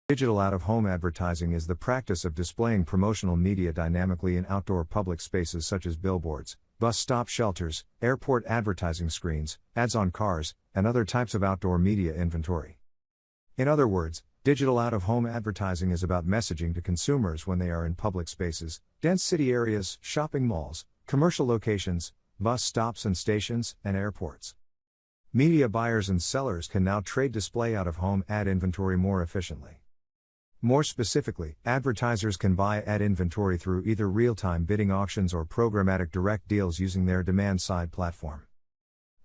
Digital out-of-home advertising is the practice of displaying promotional media dynamically in outdoor public spaces such as billboards, bus stop shelters, airport advertising screens, ads on cars, and other types of outdoor media inventory. In other words, digital out-of-home advertising is about messaging to consumers when they are in public spaces, dense city areas, shopping malls, commercial locations, bus stops and stations, and airports. Media buyers and sellers can now trade display out-of-home ad inventory more efficiently. More specifically, advertisers can buy ad inventory through either real-time bidding auctions or programmatic direct deals using their demand-side platform.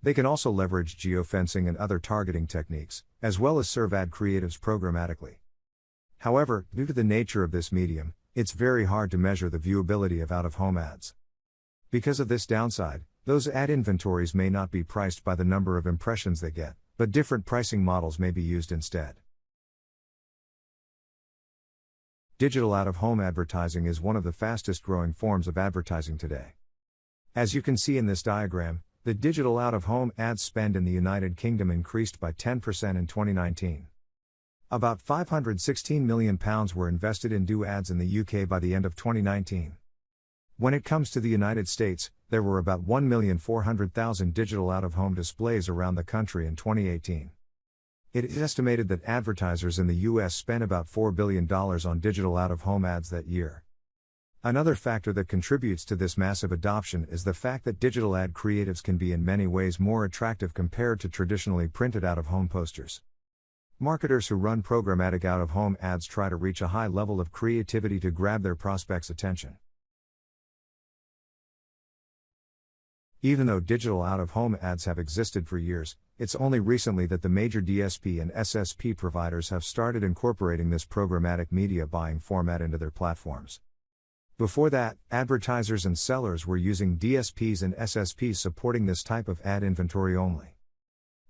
They can also leverage geofencing and other targeting techniques, as well as serve ad creatives programmatically. However, due to the nature of this medium, it's very hard to measure the viewability of out-of-home ads. Because of this downside, those ad inventories may not be priced by the number of impressions they get, but different pricing models may be used instead. Digital out-of-home advertising is one of the fastest growing forms of advertising today. As you can see in this diagram, the digital out-of-home ad spend in the United Kingdom increased by 10% in 2019. About £516 million were invested in Dooh Ads in the UK by the end of 2019. When it comes to the United States, there were about 1,400,000 digital out-of-home displays around the country in 2018. It is estimated that advertisers in the US spent about $4 billion on digital out-of-home ads that year. Another factor that contributes to this massive adoption is the fact that digital ad creatives can be in many ways more attractive compared to traditionally printed out-of-home posters. Marketers who run programmatic out-of-home ads try to reach a high level of creativity to grab their prospects' attention. Even though digital out-of-home ads have existed for years, it's only recently that the major DSP and SSP providers have started incorporating this programmatic media buying format into their platforms. Before that, advertisers and sellers were using DSPs and SSPs supporting this type of ad inventory only.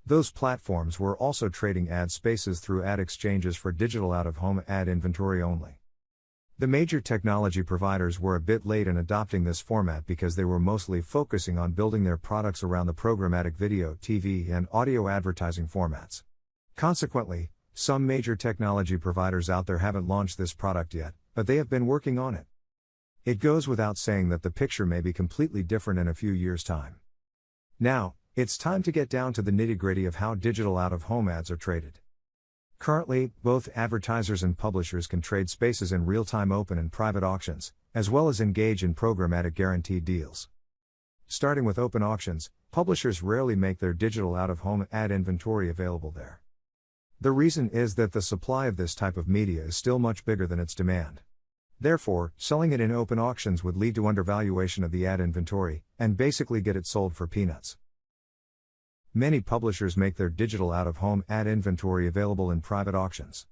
Those platforms were also trading ad spaces through ad exchanges for digital out-of-home ad inventory only. The major technology providers were a bit late in adopting this format because they were mostly focusing on building their products around the programmatic video, TV, and audio advertising formats. Consequently, some major technology providers out there haven't launched this product yet, but they have been working on it. It goes without saying that the picture may be completely different in a few years' time. Now, it's time to get down to the nitty-gritty of how digital out-of-home ads are traded. Currently, both advertisers and publishers can trade spaces in real-time open and private auctions, as well as engage in programmatic guaranteed deals. Starting with open auctions, publishers rarely make their digital out-of-home ad inventory available there. The reason is that the supply of this type of media is still much bigger than its demand. Therefore, selling it in open auctions would lead to undervaluation of the ad inventory, and basically get it sold for peanuts. Many publishers make their digital out-of-home ad inventory available in private auctions.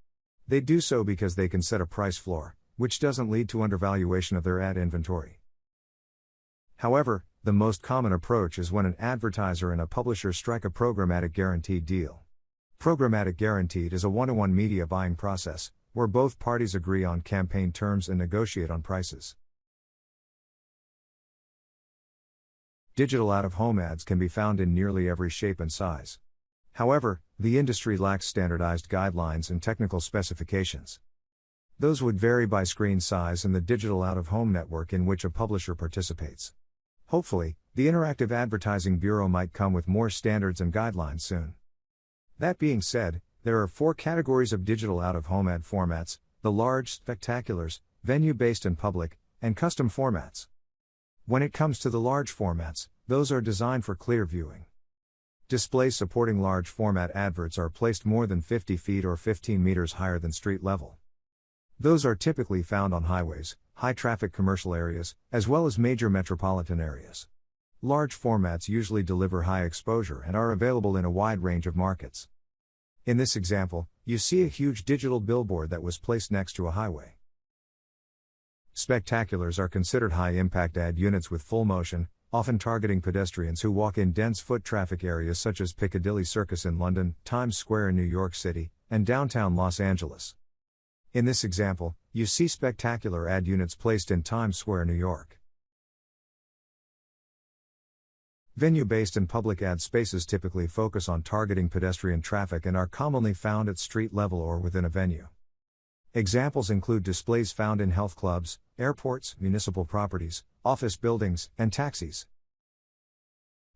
They do so because they can set a price floor, which doesn't lead to undervaluation of their ad inventory. However, the most common approach is when an advertiser and a publisher strike a programmatic guaranteed deal. Programmatic guaranteed is a one-to-one media buying process, where both parties agree on campaign terms and negotiate on prices. Digital out-of-home ads can be found in nearly every shape and size. However, the industry lacks standardized guidelines and technical specifications. Those would vary by screen size and the digital out-of-home network in which a publisher participates. Hopefully, the Interactive Advertising Bureau might come with more standards and guidelines soon. That being said, there are 4 categories of digital out-of-home ad formats: the large, spectaculars, venue-based and public, and custom formats. When it comes to the large formats, those are designed for clear viewing. Displays supporting large format adverts are placed more than 50 feet or 15 meters higher than street level. Those are typically found on highways, high-traffic commercial areas, as well as major metropolitan areas. Large formats usually deliver high exposure and are available in a wide range of markets. In this example, you see a huge digital billboard that was placed next to a highway. Spectaculars are considered high-impact ad units with full motion, often targeting pedestrians who walk in dense foot traffic areas such as Piccadilly Circus in London, Times Square in New York City, and downtown Los Angeles. In this example, you see spectacular ad units placed in Times Square, New York. Venue-based and public ad spaces typically focus on targeting pedestrian traffic and are commonly found at street level or within a venue. Examples include displays found in health clubs, airports, municipal properties, office buildings, and taxis.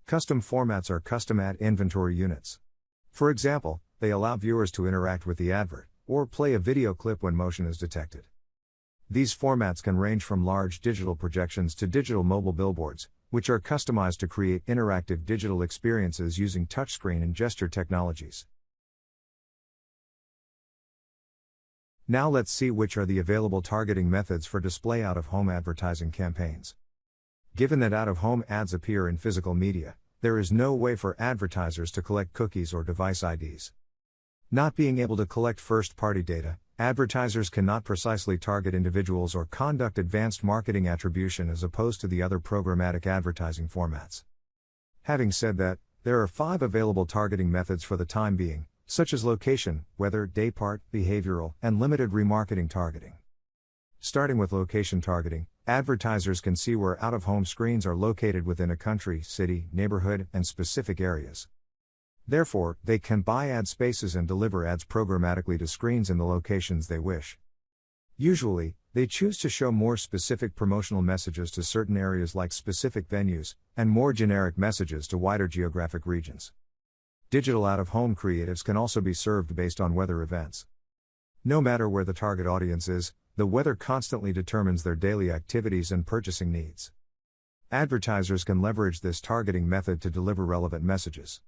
Custom formats are custom ad inventory units. For example, they allow viewers to interact with the advert, or play a video clip when motion is detected. These formats can range from large digital projections to digital mobile billboards, which are customized to create interactive digital experiences using touchscreen and gesture technologies. Now let's see which are the available targeting methods for display out-of-home advertising campaigns. Given that out-of-home ads appear in physical media, there is no way for advertisers to collect cookies or device IDs. Not being able to collect first-party data, advertisers cannot precisely target individuals or conduct advanced marketing attribution as opposed to the other programmatic advertising formats. Having said that, there are 5 available targeting methods for the time being, such as location, weather, daypart, behavioral, and limited remarketing targeting. Starting with location targeting, advertisers can see where out-of-home screens are located within a country, city, neighborhood, and specific areas. Therefore, they can buy ad spaces and deliver ads programmatically to screens in the locations they wish. Usually, they choose to show more specific promotional messages to certain areas like specific venues, and more generic messages to wider geographic regions. Digital out-of-home creatives can also be served based on weather events. No matter where the target audience is, the weather constantly determines their daily activities and purchasing needs. Advertisers can leverage this targeting method to deliver relevant messages.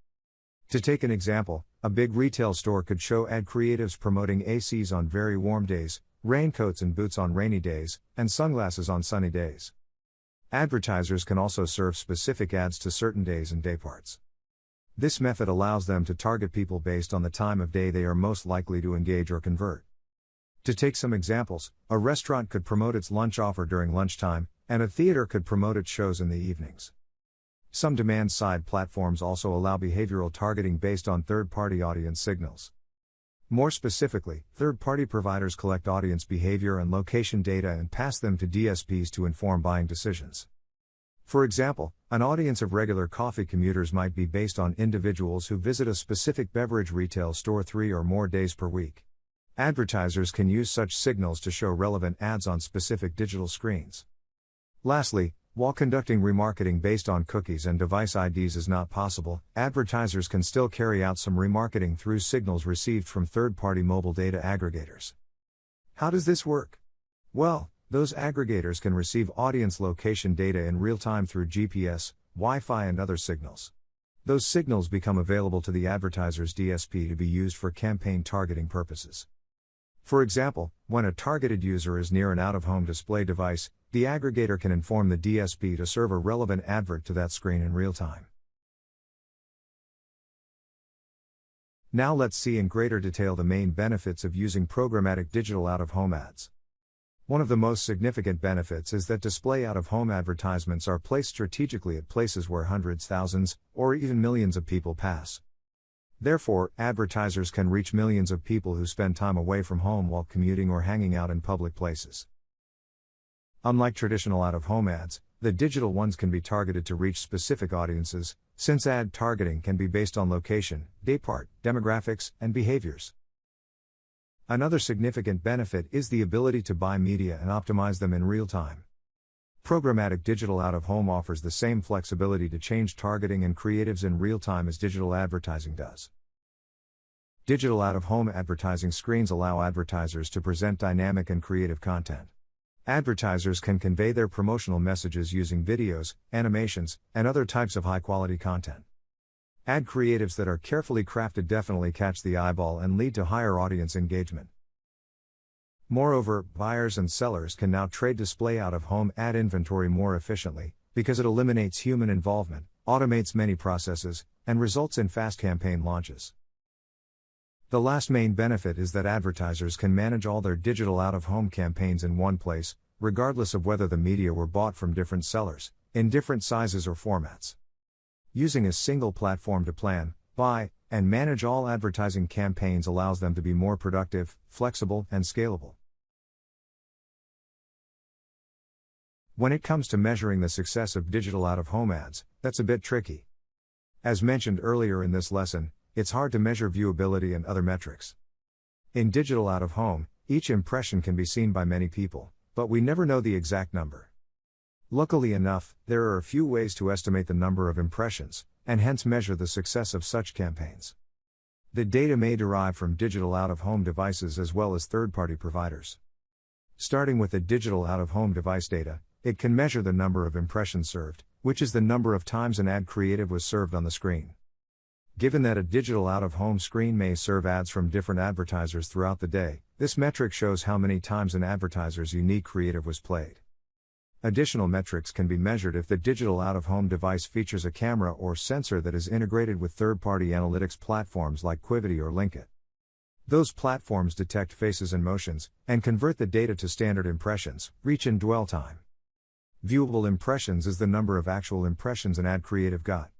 To take an example, a big retail store could show ad creatives promoting ACs on very warm days, raincoats and boots on rainy days, and sunglasses on sunny days. Advertisers can also serve specific ads to certain days and dayparts. This method allows them to target people based on the time of day they are most likely to engage or convert. To take some examples, a restaurant could promote its lunch offer during lunchtime, and a theater could promote its shows in the evenings. Some demand-side platforms also allow behavioral targeting based on third-party audience signals. More specifically, third-party providers collect audience behavior and location data and pass them to DSPs to inform buying decisions. For example, an audience of regular coffee commuters might be based on individuals who visit a specific beverage retail store 3 or more days per week. Advertisers can use such signals to show relevant ads on specific digital screens. Lastly, while conducting remarketing based on cookies and device IDs is not possible, advertisers can still carry out some remarketing through signals received from third-party mobile data aggregators. How does this work? Well, those aggregators can receive audience location data in real time through GPS, Wi-Fi and other signals. Those signals become available to the advertiser's DSP to be used for campaign targeting purposes. For example, when a targeted user is near an out-of-home display device, the aggregator can inform the DSP to serve a relevant advert to that screen in real time. Now let's see in greater detail the main benefits of using programmatic digital out-of-home ads. One of the most significant benefits is that display out-of-home advertisements are placed strategically at places where hundreds, thousands, or even millions of people pass. Therefore, advertisers can reach millions of people who spend time away from home while commuting or hanging out in public places. Unlike traditional out-of-home ads, the digital ones can be targeted to reach specific audiences, since ad targeting can be based on location, daypart, demographics, and behaviors. Another significant benefit is the ability to buy media and optimize them in real time. Programmatic digital out-of-home offers the same flexibility to change targeting and creatives in real time as digital advertising does. Digital out-of-home advertising screens allow advertisers to present dynamic and creative content. Advertisers can convey their promotional messages using videos, animations, and other types of high-quality content. Ad creatives that are carefully crafted definitely catch the eyeball and lead to higher audience engagement. Moreover, buyers and sellers can now trade display out-of-home ad inventory more efficiently, because it eliminates human involvement, automates many processes, and results in fast campaign launches. The last main benefit is that advertisers can manage all their digital out-of-home campaigns in one place, regardless of whether the media were bought from different sellers, in different sizes or formats. Using a single platform to plan, buy, and manage all advertising campaigns allows them to be more productive, flexible, and scalable. When it comes to measuring the success of digital out-of-home ads, that's a bit tricky. As mentioned earlier in this lesson, it's hard to measure viewability and other metrics. In digital out-of-home, Each impression can be seen by many people, but we never know the exact number. Luckily enough, there are a few ways to estimate the number of impressions, and hence measure the success of such campaigns. The data may derive from digital out-of-home devices as well as third-party providers. Starting with the digital out-of-home device data, it can measure the number of impressions served, which is the number of times an ad creative was served on the screen. Given that a digital out-of-home screen may serve ads from different advertisers throughout the day, this metric shows how many times an advertiser's unique creative was played. Additional metrics can be measured if the digital out-of-home device features a camera or sensor that is integrated with third-party analytics platforms like Qivity or Linkit. Those platforms detect faces and motions, and convert the data to standard impressions, reach and dwell time. Viewable impressions is the number of actual impressions an ad creative got.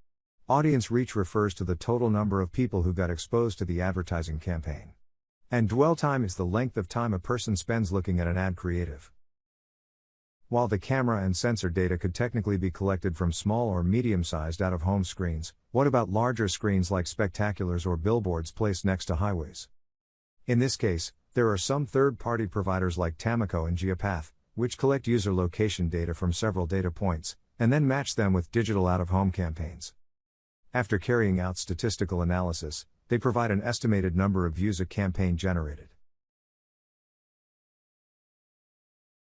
Audience reach refers to the total number of people who got exposed to the advertising campaign. And dwell time is the length of time a person spends looking at an ad creative. While the camera and sensor data could technically be collected from small or medium-sized out-of-home screens, what about larger screens like spectaculars or billboards placed next to highways? In this case, there are some third-party providers like Tamaco and Geopath, which collect user location data from several data points, and then match them with digital out-of-home campaigns. After carrying out statistical analysis, they provide an estimated number of views a campaign generated.